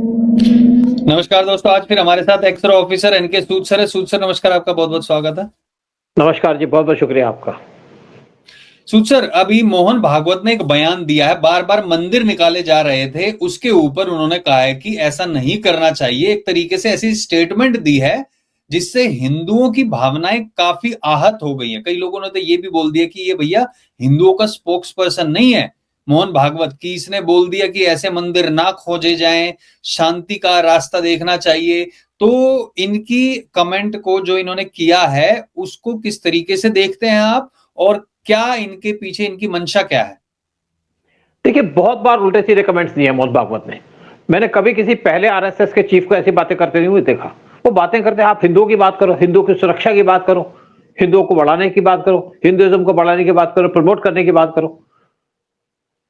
नमस्कार दोस्तों, आज फिर हमारे साथ एक्स ऑफिसर एनके सूद सर है। सूद सर नमस्कार, आपका बहुत बहुत स्वागत है। नमस्कार जी, बहुत बहुत शुक्रिया आपका। सूद सर, अभी मोहन भागवत ने एक बयान दिया है, बार बार मंदिर निकाले जा रहे थे, उसके ऊपर उन्होंने कहा है कि ऐसा नहीं करना चाहिए। एक तरीके से ऐसी स्टेटमेंट दी है जिससे हिंदुओं की भावनाएं काफी आहत हो गई हैं। कई लोगों ने तो ये भी बोल दिया कि ये भैया हिंदुओं का स्पोक्स पर्सन नहीं है मोहन भागवत की। इसने बोल दिया कि ऐसे मंदिर ना खोजे जाएं, शांति का रास्ता देखना चाहिए। तो इनकी कमेंट को जो इन्होंने किया है उसको किस तरीके से देखते हैं आप, और क्या इनके पीछे इनकी मंशा क्या है? देखिए, बहुत बार उल्टे सीधे कमेंट्स दिए हैं मोहन भागवत ने। मैंने कभी किसी पहले आरएसएस के चीफ को ऐसी बातें करते नहीं हुए देखा। वो बातें करते हैं, आप हिंदुओं की बात करो, हिंदुओं की सुरक्षा की बात करो, हिंदुओं को बढ़ाने की बात करो, हिंदुइज्म को बढ़ाने की बात करो, प्रमोट करने की बात करो।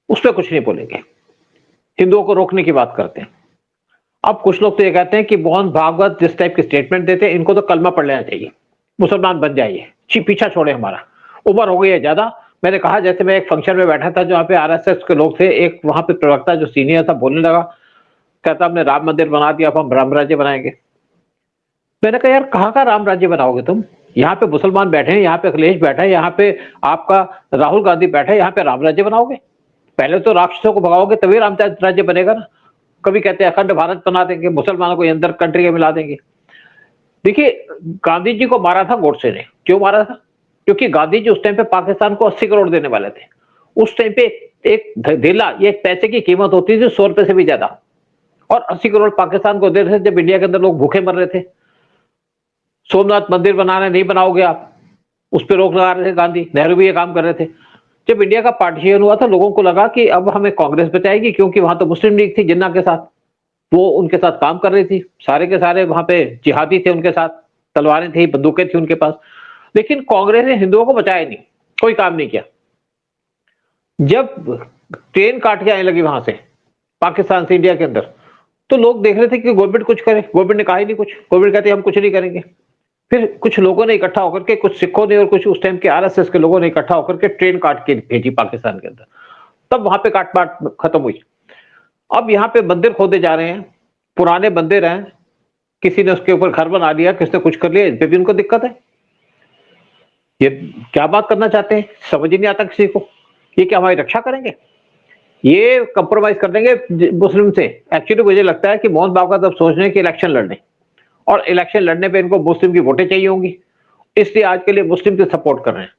उस पर कुछ नहीं बोलेंगे। हिंदुओं को रोकने की बात करते हैं। अब कुछ लोग तो ये कहते हैं कि मोहन भागवत जिस टाइप की स्टेटमेंट देते हैं, इनको तो कलमा पढ़ लेना चाहिए, मुसलमान बन जाइए, पीछा छोड़े हमारा, उम्र हो गई है ज्यादा। मैंने कहा, जैसे मैं एक फंक्शन में बैठा था जहाँ पे आरएसएस के लोग थे, एक वहां पे प्रवक्ता जो सीनियर था बोलने लगा, कहता हमने राम मंदिर बना दिया, अब हम राम राज्य बनाएंगे। मैंने कहा, यार कहाँ का राम राज्य बनाओगे तुम? यहाँ पे मुसलमान बैठे हैं, यहाँ पे अखिलेश बैठा है, यहाँ पे आपका राहुल गांधी बैठा है, यहाँ पे राम राज्य बनाओगे? पहले तो राक्षसों को भगाओगे तभी राम राज्य बनेगा ना। कभी कहते हैं अखंड भारत बना देंगे, मुसलमानों को अंदर कंट्री में मिला देंगे। देखिए, गांधी जी को मारा था गोडसे ने। क्यों मारा था? क्योंकि गांधी जी उस टाइम पे पाकिस्तान को 80 करोड़ देने वाले थे। उस टाइम पे एक ढेला, ये एक पैसे की कीमत होती थी 100 रुपए से भी ज्यादा, और 80 करोड़ पाकिस्तान को दे रहे थे जब इंडिया के अंदर लोग भूखे मर रहे थे। सोमनाथ मंदिर बनाने नहीं बनाओगे आप, उस पर रोक लगा रहे थे गांधी, नेहरू भी ये काम कर रहे थे। जब इंडिया का पार्टीशन हुआ था, लोगों को लगा कि अब हमें कांग्रेस बचाएगी, क्योंकि वहां तो मुस्लिम लीग थी जिन्ना के साथ, वो उनके साथ काम कर रही थी, सारे के सारे वहां पे जिहादी थे उनके साथ, तलवारें थी, बंदूकें थी उनके पास। लेकिन कांग्रेस ने हिंदुओं को बचाया नहीं, कोई काम नहीं किया। जब ट्रेन काट के आने लगी वहां से, पाकिस्तान से इंडिया के अंदर, तो लोग देख रहे थे कि गवर्नमेंट कुछ करे। गवर्नमेंट ने कहा ही नहीं कुछ। गवर्नमेंट कहती हम कुछ नहीं करेंगे। फिर कुछ लोगों ने इकट्ठा होकर के, कुछ सिखों ने और कुछ उस टाइम के आरएसएस के लोगों ने इकट्ठा होकर के ट्रेन काट के भेजी पाकिस्तान के अंदर। तब वहां पे काट पाट खत्म हुई। अब यहाँ पे मंदिर खोदे जा रहे हैं, पुराने मंदिर हैं, किसी ने उसके ऊपर घर बना लिया, किसने कुछ कर लिया, इस पे भी उनको दिक्कत है। ये क्या बात करना चाहते हैं, समझ ही नहीं आता किसी को। ये क्या हमारी रक्षा करेंगे? ये कंप्रोमाइज कर देंगे मुस्लिम से। एक्चुअली मुझे लगता है कि मोहन भागवत अब सोच रहे हैं कि इलेक्शन लड़ने, और इलेक्शन लड़ने पे इनको मुस्लिम की वोटें चाहिए होंगी, इसलिए आज के लिए मुस्लिम की सपोर्ट कर रहे हैं।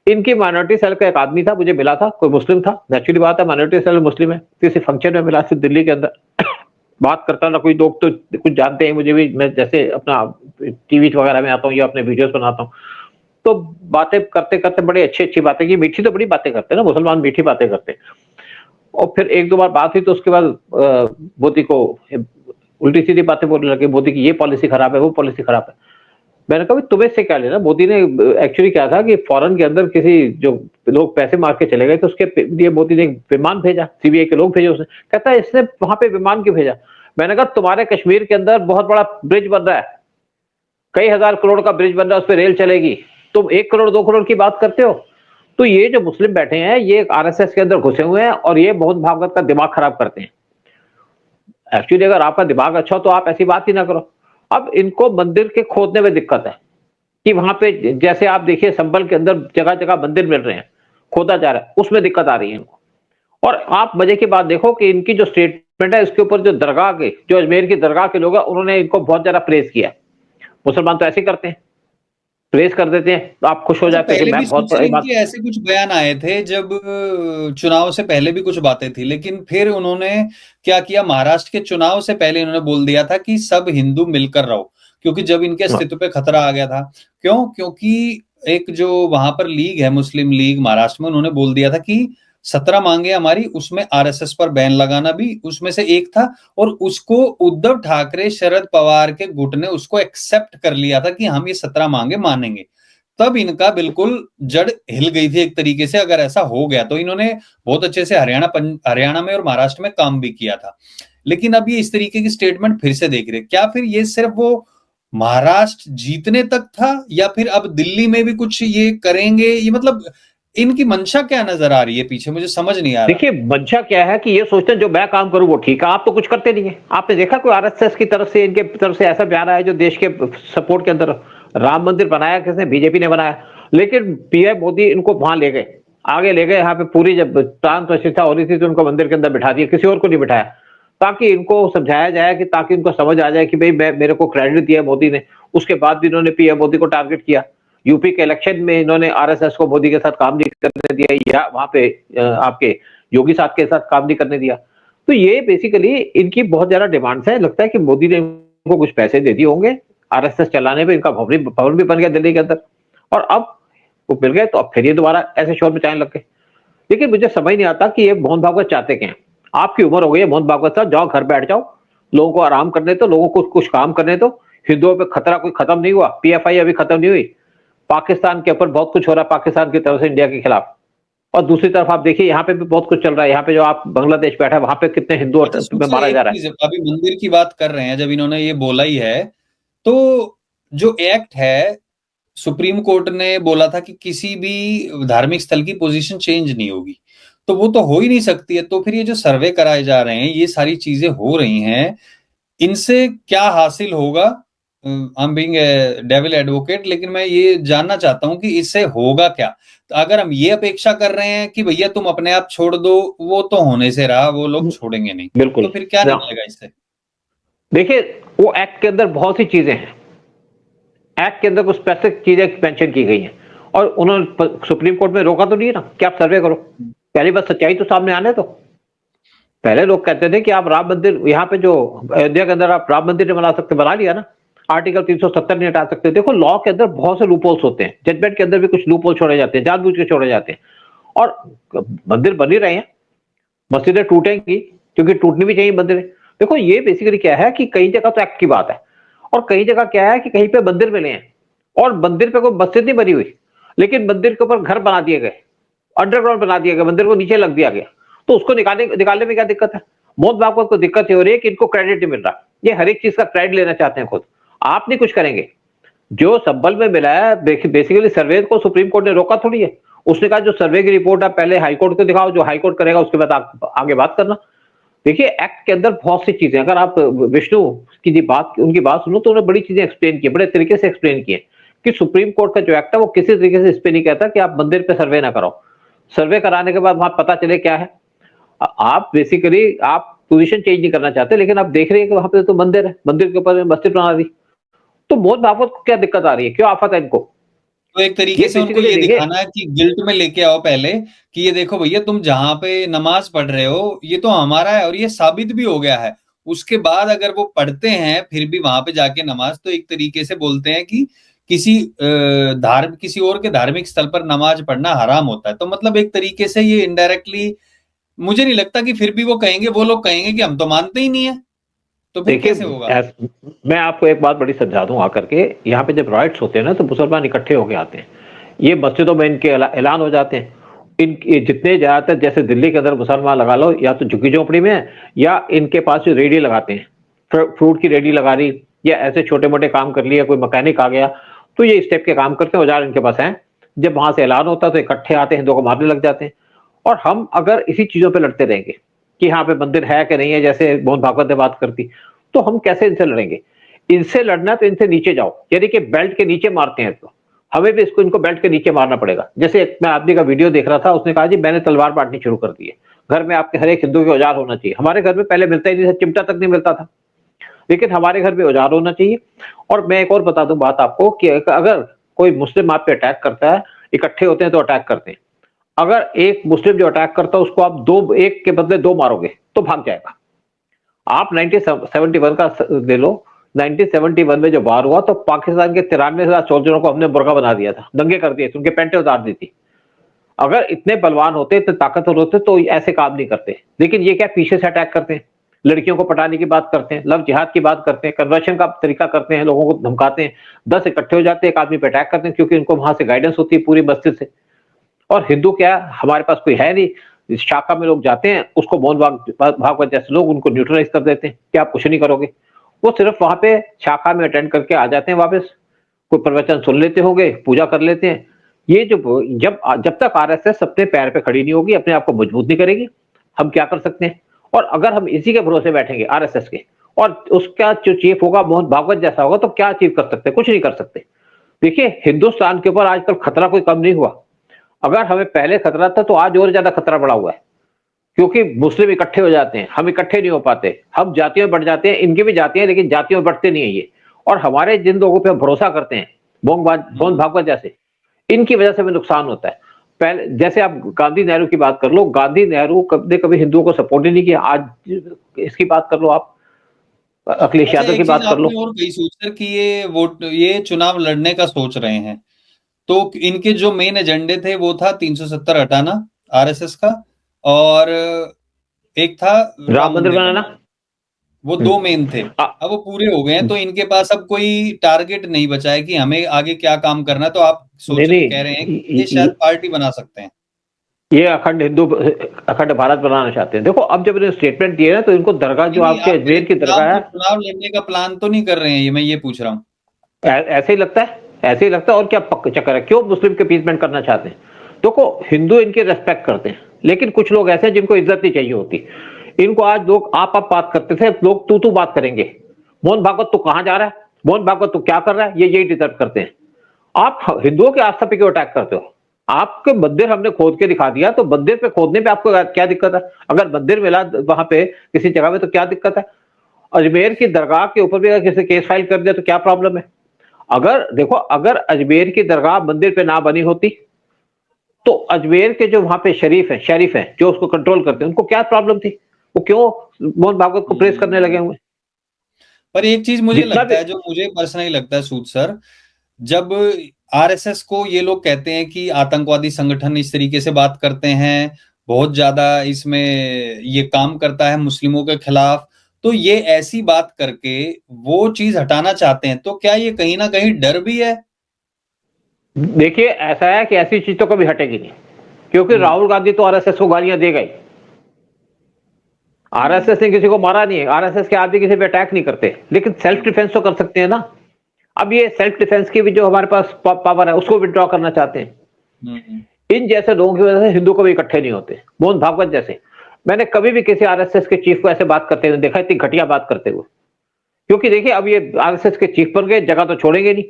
इनकी माइनॉरिटी सेल का एक आदमी था, मुझे मिला था, कोई मुस्लिम था, नेचुरली बात है, माइनॉरिटी सेल मुस्लिम है। किसी फंक्शन में मिला, सिर्फ दिल्ली के अंदर बात करता ना, कोई लोग तो कुछ जानते हैं मुझे भी, मैं जैसे अपना टीवी वगैरह में आता हूँ या अपने वीडियोस बनाता हूँ, तो बातें करते करते बड़ी अच्छी अच्छी बातें की, मीठी तो बड़ी बातें करते हैं ना मुसलमान, मीठी बातें करते हैं। और फिर एक दो बार बात हुई तो उसके बाद मोदी को उल्टी सीधी बातें बोलने लगे, मोदी की ये पॉलिसी खराब है, वो पॉलिसी खराब है। मैंने कहा तुम्हें से क्या लेना? मोदी ने एक्चुअली क्या था कि फॉरेन के अंदर किसी जो लोग पैसे मार के चले गए, तो उसके लिए मोदी ने विमान भेजा, सीबीआई के लोग भेजे। उसने कहता है इसने वहां पे विमान क्यों भेजा? मैंने कहा तुम्हारे कश्मीर के अंदर बहुत बड़ा ब्रिज बन रहा है, कई हजार करोड़ का ब्रिज बन रहा है, उस पर रेल चलेगी, तुम 1 करोड़ 2 करोड़ की बात करते हो। तो ये जो मुस्लिम बैठे हैं, ये आरएसएस के अंदर घुसे हुए हैं, और ये बहुत भागवत का दिमाग खराब करते हैं। एक्चुअली अगर आपका दिमाग अच्छा हो तो आप ऐसी बात ही ना करो। अब इनको मंदिर के खोदने में दिक्कत है कि वहां पे, जैसे आप देखिए संभल के अंदर जगह जगह मंदिर मिल रहे हैं, खोदा जा रहा है, उसमें दिक्कत आ रही है इनको। और आप मजे की बात देखो कि इनकी जो स्टेटमेंट है, इसके ऊपर जो दरगाह के, जो अजमेर की दरगाह के लोग हैं, उन्होंने इनको बहुत ज्यादा प्रेस किया। मुसलमान तो ऐसे ही करते हैं, प्रेस कर देते हैं तो आप खुश हो अच्छा, जाते हैं कि पहले भी मैं बहुत सोचिए बड़ी बात। इनके ऐसे कुछ बयान आए थे जब चुनाव से पहले भी कुछ बातें थी, लेकिन फिर उन्होंने क्या किया, महाराष्ट्र के चुनाव से पहले इन्होंने बोल दिया था कि सब हिंदू मिलकर रहो, क्योंकि जब इनके हाँ, अस्तित्व पे खतरा आ गया था। क्यों? क्योंकि एक जो वहां पर लीग है, मुस्लिम लीग महाराष्ट्र में, उन्होंने बोल दिया था कि 17 मांगे हमारी, उसमें आरएसएस पर बैन लगाना भी उसमें से एक था। और उसको उद्धव ठाकरे, शरद पवार के गुट ने उसको एक्सेप्ट कर लिया था कि हम ये 17 मांगे मानेंगे। तब इनका बिल्कुल जड़ हिल गई थी एक तरीके से। अगर ऐसा हो गया तो इन्होंने बहुत अच्छे से हरियाणा में और महाराष्ट्र में काम भी किया था। लेकिन अब ये इस तरीके की स्टेटमेंट फिर से देख रहे, क्या फिर ये सिर्फ वो महाराष्ट्र जीतने तक था, या फिर अब दिल्ली में भी कुछ ये करेंगे? ये मतलब इनकी मंशा क्या नजर आ रही है पीछे, मुझे समझ नहीं आ रहा। देखिए मंशा क्या है कि ये सोचते हैं जो मैं काम करूं वो ठीक है, आप तो कुछ करते नहीं है। आपने देखा कोई आरएसएस की तरफ से, इनके तरफ से ऐसा बयान आया जो देश के सपोर्ट के अंदर? राम मंदिर बनाया किसने? बीजेपी ने बनाया। लेकिन पीएम मोदी इनको वहां ले गए, आगे ले गए। यहाँ पे पूरी जब प्राण प्रतिष्ठा हो रही थी तो उनको मंदिर के अंदर बिठा दिया, किसी और को नहीं बिठाया, ताकि इनको समझाया जाए, कि ताकि इनको समझ आ जाए कि भाई मेरे को क्रेडिट दिया मोदी ने। उसके बाद भी इन्होंने पीएम मोदी को टारगेट किया। यूपी के इलेक्शन में इन्होंने आरएसएस को मोदी के साथ काम नहीं करने दिया, या वहां पे आपके योगी साहब के साथ काम नहीं करने दिया। तो ये बेसिकली इनकी बहुत ज्यादा डिमांड्स है। लगता है कि मोदी ने इनको कुछ पैसे दे दिए होंगे आरएसएस चलाने पे, इनका भवन भी बन गया दिल्ली के अंदर, और अब वो मिल गए तो अब फिर ये दोबारा ऐसे शोर मचाने लग गए। लेकिन मुझे समझ नहीं आता कि ये मोहन भागवत चाहते क्या हैं। आपकी उम्र हो गई है मोहन भागवत साहब, जाओ घर बैठ जाओ, लोगों को आराम करने दो, लोगों को कुछ काम करने दो। हिंदुओं पे खतरा कोई खत्म नहीं हुआ, पीएफआई अभी खत्म नहीं हुई। पाकिस्तान के ऊपर बहुत कुछ हो रहा है, पाकिस्तान की तरफ से इंडिया के खिलाफ। और दूसरी तरफ आप देखिए यहाँ पे भी बहुत कुछ चल रहा है। यहाँ पे जो आप बांग्लादेश बैठा है वहां पे कितने हिंदू अच्छा में सर, मारा एक जा रहा है। चीज, अभी मंदिर की बात कर रहे हैं, जब इन्होंने ये बोला ही है, तो जो एक्ट है, सुप्रीम कोर्ट ने बोला था कि किसी भी धार्मिक स्थल की पोजीशन चेंज नहीं होगी, तो वो तो हो ही नहीं सकती है। तो फिर ये जो सर्वे कराए जा रहे हैं, ये सारी चीजें हो रही हैं, इनसे क्या हासिल होगा? I am being devil advocate, लेकिन मैं ये जानना चाहता हूं कि इससे होगा क्या। तो अगर हम ये अपेक्षा कर रहे हैं कि भैया तुम अपने आप छोड़ दो, वो तो होने से रहा, वो लोग छोड़ेंगे नहीं, बिल्कुल। तो फिर क्या निकलेगा इससे? देखिए वो एक्ट के अंदर बहुत सी चीजें हैं, एक्ट के अंदर कुछ स्पेसिफिक चीजें मेंशन की गई हैं, और उन्होंने सुप्रीम कोर्ट में रोका तो नहीं ना कि आप सर्वे करो। पहली बात, सच्चाई तो सामने आने दो। पहले लोग कहते थे कि आप राम मंदिर, यहाँ पे जो अयोध्या के अंदर आप राम मंदिर नहीं बना सकते, बना लिया ना। आर्टिकल 370 नहीं हटा सकते। देखो लॉ के अंदर बहुत से लूपहोल्स होते हैं, जजमेंट के अंदर भी कुछ लूपहोल छोड़े जाते हैं, जानबूझ के छोड़े जाते हैं। और मंदिर बन ही रहे हैं, मस्जिदें टूटेंगी क्योंकि टूटनी भी चाहिए मंदिर। देखो ये बेसिकली क्या है कि कई जगह तो एक्ट की बात है, और कई जगह क्या है कि कहीं पे मंदिर मिले हैं, और मंदिर पे कोई मस्जिद नहीं बनी हुई, लेकिन मंदिर के ऊपर घर बना दिए गए, अंडरग्राउंड बना दिया गया, मंदिर को नीचे लग दिया गया। तो उसको निकालने में क्या दिक्कत है? मोहन भागवत को दिक्कत हो रही है कि इनको क्रेडिट नहीं मिल रहा। ये हर एक चीज का क्रेडिट लेना चाहते हैं खुद, आप नहीं कुछ करेंगे। जो संभल में मिला है बेसिकली सर्वे को सुप्रीम कोर्ट ने रोका थोड़ी है। उसने कहा जो सर्वे की रिपोर्ट आप पहले हाईकोर्ट को दिखाओ, जो हाईकोर्ट करेगा उसके बाद आप आगे बात करना। देखिए एक्ट के अंदर बहुत सी चीजें, अगर आप विष्णु की जी बात, उनकी बात सुनो तो उन्होंने बड़ी चीजें एक्सप्लेन की, बड़े तरीके से एक्सप्लेन किए कि सुप्रीम कोर्ट का जो एक्ट है वो किसी तरीके से इस पे नहीं कहता कि आप मंदिर पे सर्वे ना कराओ। सर्वे कराने के बाद वहां पता चले क्या है। आप बेसिकली आप पोजीशन चेंज नहीं करना चाहते, लेकिन आप देख रहे हैं कि वहां पे तो मंदिर है, मंदिर के ऊपर मस्जिद बना दी। तो मोहन भागवत को क्या दिक्कत आ रही है, क्यों आफत है इनको? तो एक तरीके ये से उनको बेसिकली ये देखिए, दिखाना है कि गिल्ट में लेके आओ पहले, कि ये देखो भैया तुम जहां पे नमाज पढ़ रहे हो ये तो हमारा है, और ये साबित भी हो गया है। उसके बाद अगर वो पढ़ते हैं फिर भी वहां पे जाके नमाज, तो एक तरीके से बोलते हैं कि किसी और के धार्मिक स्थल पर नमाज पढ़ना हराम होता है। तो मतलब एक तरीके से ये इनडायरेक्टली, मुझे नहीं लगता कि फिर भी वो कहेंगे, वो लोग कहेंगे कि हम तो मानते ही नहीं है, तो फिर देखिए कैसे होगा? मैं आपको एक बात बड़ी समझा दूं आकर के, यहाँ पे जब राइट्स होते हैं ना तो मुसलमान इकट्ठे होके आते हैं, ये मस्जिदों में इनके ऐलान हो जाते हैं। ये जितने ज्यादातर जैसे दिल्ली के अंदर मुसलमान लगा लो, या तो झुग्गी झोपड़ी में है, या इनके पास जो रेडी लगाते हैं, फ्रूट की रेडी लगा रही, या ऐसे छोटे मोटे काम कर लिया, कोई मैकेनिक आ गया, तो ये इस टाइप के काम करते हैं, औजार इनके पास हैं। जब वहां से ऐलान होता है तो इकट्ठे आते हैं, हिंदुओं को मारने लग जाते हैं। और हम अगर इसी चीजों पर लड़ते रहेंगे कि यहाँ पे मंदिर है कि नहीं है, जैसे मोहन भागवत ने बात करती, तो हम कैसे इनसे लड़ेंगे? इनसे लड़ना तो इनसे नीचे जाओ, यानी कि बेल्ट के नीचे मारते हैं तो हमें भी इनको बेल्ट के नीचे मारना पड़ेगा। जैसे एक मैं आदमी का वीडियो देख रहा था, उसने कहा जी मैंने तलवार बांटनी शुरू कर दी है, घर में आपके हर एक हिंदू के औजार होना चाहिए। हमारे घर में पहले मिलता ही नहीं था, चिमटा तक नहीं मिलता था, लेकिन हमारे घर में औजार होना चाहिए। और मैं एक और बता दूं बात आपको कि अगर कोई मुस्लिम आप पे अटैक करता है, इकट्ठे होते हैं तो अटैक करते हैं, अगर एक मुस्लिम जो अटैक करता है उसको आप दो, एक के बदले दो मारोगे तो भाग जाएगा। आप 1971 का दे लो, 1971 में जो वार हुआ तो पाकिस्तान के 93,000 सोल्जरों को हमने मुर्गा बना दिया था, दंगे कर दिए थे, उनके पैंटे उतार दी थी। अगर इतने बलवान होते, इतने ताकतवर होते तो ऐसे काम नहीं करते। लेकिन ये क्या, पीछे से अटैक करते हैं, लड़कियों को पटाने की बात करते हैं, लव जिहाद की बात करते हैं, कन्वर्शन का तरीका करते हैं, लोगों को धमकाते हैं, 10 इकट्ठे हो जाते हैं, एक आदमी पे अटैक करते हैं, क्योंकि इनको वहां से गाइडेंस होती है पूरी मस्जिद से। और हिंदू क्या, हमारे पास कोई है नहीं, इस शाखा में लोग जाते हैं, उसको मोहन भागवत जैसे लोग उनको न्यूट्रलाइज कर देते हैं कि आप कुछ नहीं करोगे। वो सिर्फ वहां पे शाखा में अटेंड करके आ जाते हैं वापस, कोई प्रवचन सुन लेते होंगे, पूजा कर लेते हैं, ये जो जब तक आरएसएस अपने पैर पे खड़ी नहीं होगी, अपने आप को मजबूत नहीं करेगी, हम क्या कर सकते हैं? और अगर हम इसी के भरोसे बैठेंगे आरएसएस के, और उसका जो चीफ होगा मोहन भागवत जैसा होगा, तो क्या अचीव कर सकते हैं? कुछ नहीं कर सकते। देखिए, हिंदुस्तान के ऊपर आजकल खतरा कोई कम नहीं हुआ। अगर हमें पहले खतरा था तो आज और ज्यादा खतरा बढ़ा हुआ है, क्योंकि मुस्लिम इकट्ठे हो जाते हैं, हम इकट्ठे नहीं हो पाते, हम जातियों में बढ़ जाते हैं। इनकी भी जातियां हैं, लेकिन जातियों में बढ़ते नहीं है ये। और हमारे जिन लोगों पे हम भरोसा करते हैं, मोहन भागवत जैसे, इनकी वजह से हमें नुकसान होता है। पहले जैसे आप गांधी नेहरू की बात कर लो, गांधी नेहरू ने कभी हिंदुओं को सपोर्ट ही नहीं किया। आज इसकी बात कर लो, आप अखिलेश अच्छा, यादव की एक चीज बात कर लो। आपने और कही सोच सर कि ये चुनाव लड़ने का सोच रहे हैं, तो इनके जो मेन एजेंडे थे वो था 370 हटाना आरएसएस का, और एक था राम राम मंदिर मंदिर बनाना। बनाना। वो दो मेन थे। अब वो पूरे हो गए हैं, तो इनके पास अब कोई टारगेट नहीं बचा है कि हमें आगे क्या काम करना है। तो आप नहीं कह रहे हैं नहीं, कि ये शायद पार्टी बना सकते हैं। ये अखंड भारत बनाना चाहते हैं। देखो, अब जब इन्होंने स्टेटमेंट दिए ना, तो इनको दरगाह, नहीं जो नहीं, आपके आप मेरे अजमेर की दरगाह है, चुनाव लड़ने का प्लान तो नहीं कर रहे हैं, ये मैं ये पूछ रहा हूँ। ऐसे ही लगता है, ऐसे ही लगता है। और क्या चक्कर है? क्यों मुस्लिम के अपीसमेंट करना चाहते हैं? देखो, हिंदू इनकी रेस्पेक्ट करते हैं, लेकिन कुछ लोग ऐसे हैं जिनको इज्जत नहीं चाहिए होती। इनको आज लोग आप बात करते थे, लोग तू बात करेंगे। मोहन भागवत तू कहां जा रहा है? मोहन भागवत तू क्या कर रहा है? ये यही डिजर्व करते हैं। आप हिंदुओं की आस्था पे क्यों अटैक करते हो? आपके मंदिर हमने खोद के दिखा दिया, तो मंदिर पे खोदने पे आपको क्या दिक्कत है? अगर मंदिर मिला वहां पे किसी जगह में, तो क्या दिक्कत है? अजमेर की दरगाह के ऊपर भी अगर किसी केस फाइल कर दिया तो क्या प्रॉब्लम है? अगर देखो, अगर अजमेर की दरगाह मंदिर पे ना बनी होती, तो अजमेर के जो वहां पे शरीफ हैं जो उसको कंट्रोल करते हैं, उनको क्या प्रॉब्लम थी? वो क्यों मोहन भागवत को प्रेस करने लगे हुए? पर एक चीज मुझे जितना लगता भी है, जो मुझे पर्सनली लगता है सूद सर, जब आरएसएस को ये लोग कहते हैं कि आतंकवादी संगठन, इस तरीके से बात करते हैं, बहुत ज्यादा इसमें ये काम करता है मुस्लिमों के खिलाफ, तो ये ऐसी बात करके वो चीज हटाना चाहते हैं, तो क्या ये कहीं ना कहीं डर भी है? देखिए, ऐसा है कि ऐसी चीज तो कभी हटेगी नहीं, क्योंकि हम्म। राहुल गांधी तो आरएसएस को गालियां देगा ही। आरएसएस ने किसी को मारा नहीं है, आरएसएस के आदमी किसी पे अटैक नहीं करते, लेकिन सेल्फ डिफेंस तो कर सकते हैं ना। अब ये सेल्फ डिफेंस की भी जो हमारे पास पावर है, उसको विड्रॉ करना चाहते हैं। हम्म। इन जैसे लोगों की वजह से हिंदू को भी इकट्ठे नहीं होते। मोहन भागवत जैसे, मैंने कभी भी किसी आरएसएस के चीफ को ऐसे बात करते हुए देखा, इतनी घटिया बात करते हुए। क्योंकि देखिए, अब ये आरएसएस के चीफ बन गए, जगह तो छोड़ेंगे नहीं।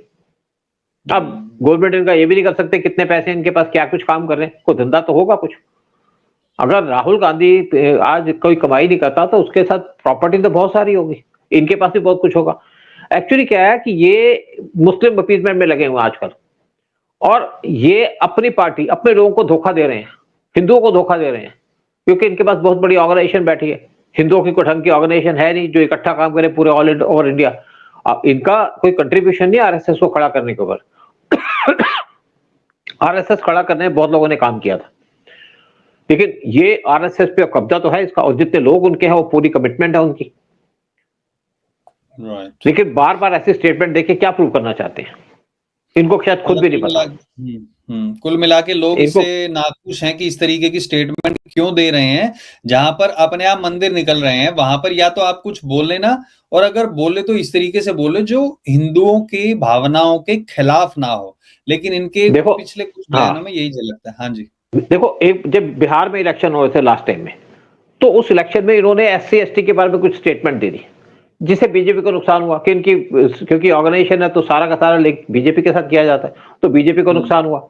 अब गवर्नमेंट इनका ये भी नहीं कर सकते कितने पैसे इनके पास, क्या कुछ काम कर रहे हैं, कोई धंधा तो होगा कुछ। अगर राहुल गांधी आज कोई कमाई नहीं करता, तो उसके साथ प्रॉपर्टी तो बहुत सारी होगी, इनके पास भी बहुत कुछ होगा। एक्चुअली क्या है कि ये मुस्लिम अपीसमेंट में लगे हुए आजकल, और ये अपनी पार्टी, अपने लोगों को धोखा दे रहे हैं, हिंदुओं को धोखा दे रहे हैं, क्योंकि इनके पास बहुत बड़ी ऑर्गेनाइजेशन बैठी है। हिंदुओं की कोई ढंग की ऑर्गेनाइजेशन है नहीं जो इकट्ठा काम करे पूरे ऑल ओवर इंडिया। इनका कोई कंट्रीब्यूशन नहीं आरएसएस को खड़ा करने के ऊपर। आरएसएस खड़ा करने में बहुत लोगों ने काम किया था, लेकिन ये आरएसएस पे कब्जा तो है इसका, और जितने लोग उनके हैं वो पूरी कमिटमेंट है उनकी। लेकिन बार बार ऐसे स्टेटमेंट देके क्या प्रूव करना चाहते हैं, इनको शायद खुद भी नहीं पता। कुल मिला के लोग इनको इससे नाखुश हैं कि इस तरीके की स्टेटमेंट क्यों दे रहे हैं, जहां पर अपने आप मंदिर निकल रहे हैं, वहां पर या तो आप कुछ बोल लेना, और अगर बोले तो इस तरीके से बोले जो हिंदुओं की भावनाओं के खिलाफ ना हो। लेकिन इनके देखो, पिछले कुछ हाँ, बयानों में यही झलकता है। हाँ जी। देखो, एक जब बिहार में इलेक्शन हुए थे लास्ट टाइम में, तो उस इलेक्शन में इन्होंने एससी एसटी के बारे में कुछ स्टेटमेंट दे दी, जिससे बीजेपी को नुकसान हुआ। कि इनकी, क्योंकि ऑर्गेनाइजेशन है तो सारा का सारा बीजेपी के साथ किया जाता है, तो बीजेपी को नुकसान हुआ।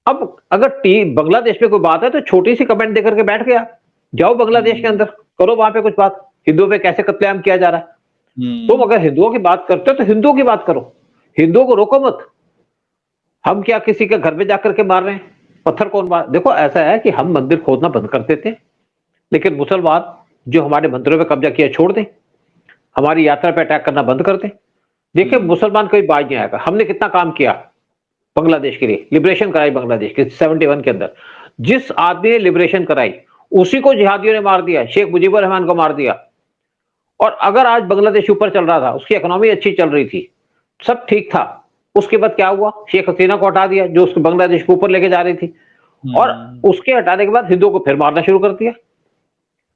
अब अगर बांग्लादेश में कोई बात है, तो छोटी सी कमेंट देकर के बैठ गया, जाओ बांग्लादेश के अंदर करो वहां पे कुछ बात, हिंदुओं पे कैसे कत्लेआम किया जा रहा है। तुम अगर हिंदुओं की बात करते हो तो हिंदुओं की बात करो, हिंदुओं को रोको मत। हम क्या किसी के घर में जाकर के मार रहे हैं? पत्थर कौन मार? देखो, ऐसा है कि हम मंदिर खोदना बंद कर देते हैं, लेकिन मुसलमान जो हमारे मंदिरों पे कब्जा किया छोड़ दें, हमारी यात्रा पे अटैक करना बंद कर दें। देखिए, मुसलमान कोई बाज नहीं आएगा। हमने कितना काम किया बांग्लादेश के लिए, लिबरेशन कराई बांग्लादेश के 71 के अंदर। जिस आदमी ने लिबरेशन कराई, उसी को जिहादियों ने मार दिया, शेख मुजीबुर रहमान को मार दिया। और अगर आज बांग्लादेश ऊपर चल रहा था, उसकी इकोनॉमी अच्छी चल रही थी, सब ठीक था, उसके बाद क्या हुआ? शेख हसीना को हटा दिया, जो उसको बांग्लादेश को ऊपर लेके जा रही थी, और उसके हटाने के बाद हिंदुओं को फिर मारना शुरू कर दिया।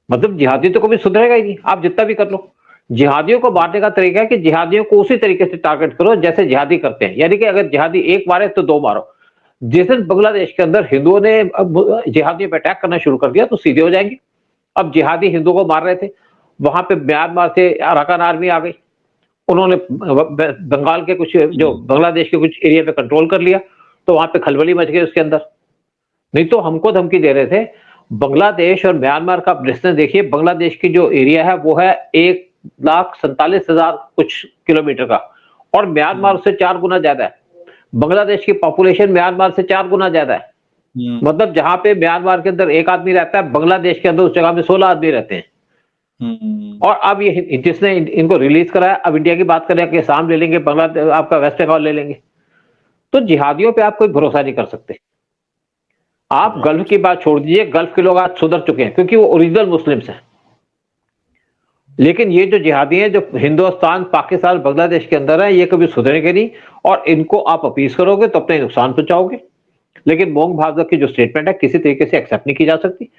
मतलब जिहादी तो कभी सुधरेगा ही नहीं, आप जितना भी कर लो। जिहादियों को मारने का तरीका है कि जिहादियों को उसी तरीके से टारगेट करो जैसे जिहादी करते हैं, यानी कि अगर जिहादी एक मारे तो दो मारो। जिस दिन बांग्लादेश के अंदर हिंदुओं ने जिहादियों पे अटैक करना शुरू कर दिया तो सीधे हो जाएंगे। अब जिहादी हिंदुओं को मार रहे थे, वहां पे म्यांमार से अराकान आर्मी आ गई, उन्होंने बंगाल के कुछ जो बांग्लादेश के कुछ एरिया पे कंट्रोल कर लिया, तो वहां पे खलबली मच गई उसके अंदर। नहीं तो हमको धमकी दे रहे थे। बांग्लादेश और म्यांमार का डिस्टेंस देखिए, बांग्लादेश की जो एरिया है वो है 1,47,000 कुछ किलोमीटर का, और म्यांमार से 4 गुना ज्यादा है। बांग्लादेश की पॉपुलेशन म्यांमार से 4 गुना ज्यादा है। मतलब जहां पे म्यांमार के अंदर 1 आदमी रहता है, बांग्लादेश के अंदर उस जगह में 16 आदमी रहते हैं। और अब ये जिसने इनको रिलीज कराया, अब इंडिया की बात करें कि असम ले लेंगे, बांग्लादेश आपका वेस्ट बंगाल ले लेंगे। तो जिहादियों पे आप कोई भरोसा नहीं कर सकते। आप गल्फ की बात छोड़ दीजिए, गल्फ के लोग आज सुधर चुके हैं क्योंकि वो ओरिजिनल मुस्लिम्स हैं। लेकिन ये जो जिहादी हैं, जो हिंदुस्तान, पाकिस्तान, बांग्लादेश के अंदर है, ये कभी सुधरेंगे नहीं, और इनको आप अपील करोगे तो अपने नुकसान पहुंचाओगे। लेकिन मोंग भागवत की जो स्टेटमेंट है किसी तरीके से एक्सेप्ट नहीं की जा सकती।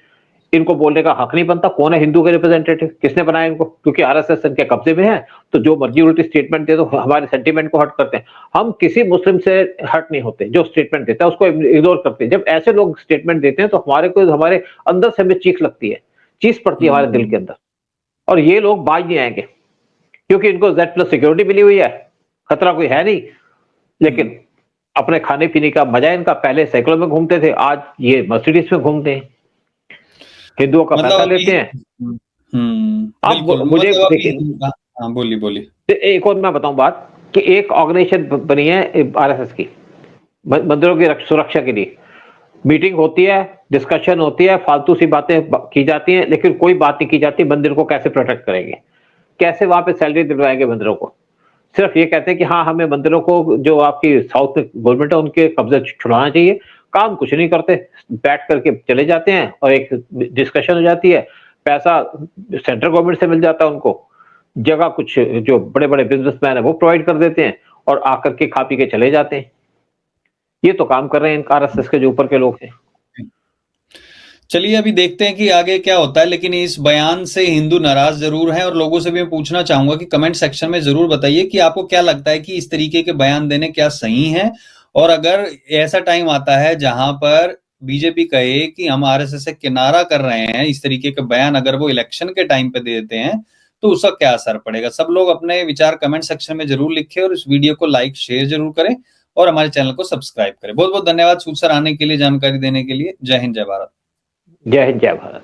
इनको बोलने का हक नहीं बनता। कौन है हिंदू के रिप्रेजेंटेटिव, किसने बनाया इनको? क्योंकि आरएसएस इनके कब्जे में है, तो जो मर्जी उल्टी स्टेटमेंट दे दो, हमारे सेंटीमेंट को हर्ट करते हैं। हम किसी मुस्लिम से हर्ट नहीं होते, जो स्टेटमेंट देता है उसको इग्नोर करते हैं। जब ऐसे लोग स्टेटमेंट देते हैं तो हमारे अंदर से हमें चीख लगती है, चीज पड़ती है हमारे दिल के अंदर। और ये लोग बाज नहीं आएंगे क्योंकि इनको Z+ सिक्योरिटी मिली हुई है, खतरा कोई है नहीं। लेकिन अपने खाने पीने का मजा इनका, पहले साइकिलों में घूमते थे, आज ये मर्सिडीज में घूमते हैं, हिंदुओं का पैसा लेते हैं। अब मुझे देखिए, बोलिए। एक और मैं बताऊं बात, कि एक ऑर्गेनाइजेशन बनी है आरएसएस की मंदिरों की सुरक्षा के लिए। मीटिंग होती है, डिस्कशन होती है, फालतू सी बातें की जाती हैं, लेकिन कोई बात नहीं की जाती मंदिर को कैसे प्रोटेक्ट करेंगे, कैसे वहां पे सैलरी दिलवाएंगे मंदिरों को। सिर्फ ये कहते हैं कि हाँ, हमें मंदिरों को, जो आपकी साउथ में गवर्नमेंट है, उनके कब्जे छुड़ाना चाहिए। काम कुछ नहीं करते, बैठ करके चले जाते हैं और एक डिस्कशन हो जाती है, पैसा सेंट्रल गवर्नमेंट से मिल जाता है उनको, जगह कुछ जो बड़े बड़े बिजनेसमैन है वो प्रोवाइड कर देते हैं, और आकर के खा पी के चले जाते हैं। ये तो काम कर रहे हैं आरएसएस के जो ऊपर के लोग हैं। चलिए अभी देखते हैं कि आगे क्या होता है, लेकिन इस बयान से हिंदू नाराज जरूर हैं, और लोगों से भी मैं पूछना चाहूंगा कि कमेंट सेक्शन में जरूर बताइए कि आपको क्या लगता है कि इस तरीके के बयान देने क्या सही है। और अगर ऐसा टाइम आता है जहां पर बीजेपी कहे कि हम आरएसएस से किनारा कर रहे हैं, इस तरीके के बयान अगर वो इलेक्शन के टाइम पे देते हैं, तो उसका क्या असर पड़ेगा। सब लोग अपने विचार कमेंट सेक्शन में जरूर लिखें, और इस वीडियो को लाइक शेयर जरूर करें, और हमारे चैनल को सब्सक्राइब करें। बहुत बहुत धन्यवाद सूद सर आने के लिए, जानकारी देने के लिए। जय हिंद, जय भारत। जय हिंद, जय भारत।